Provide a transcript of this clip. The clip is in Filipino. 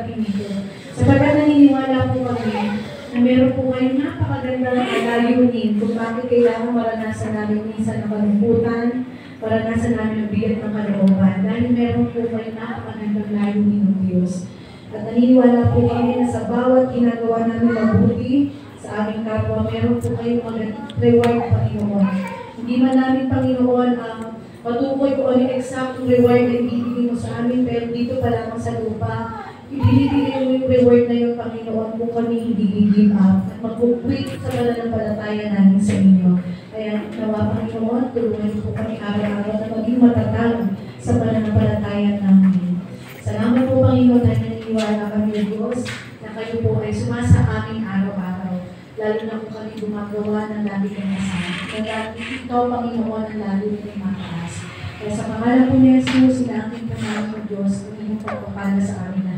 darating ito. Sapagkat naniniwala po kami na meron po kayong napakagandang layunin kung bakit kailangan maranasan namin minsan ang kalungkutan, maranasan namin ang bigat ng kalooban, dahil meron po kayong napakagandang layunin ng Diyos. At naniniwala po kami na sa bawat ginagawa namin mabuti sa aming kapwa, meron po kayong reward, Panginoon. Hindi man namin, Panginoon, matukoy kung ano yung exact reward na ibibigay mo sa amin, pero dito pa lamang sa lupa, ibibigay mo yung reward na yung Panginoon kung kami hindi give up at mag-quit sa pananampalataya namin sa inyo. Kaya nawa, Panginoon, tulungan niyo po kami araw-araw na maging matatag sa pananampalataya namin. Salamat po, Panginoon, dahil naniniwala kami ng Diyos na kayo po ay sumasa amin araw-araw. Lalo na kung kami gumagawa ng lagi ng masama. Kaya ikaw, Panginoon, ang lalo ng mataas. Kaya sa pangalan po ni Jesus, sila aking Panginoon Diyos, kung inyong pagpapala sa amin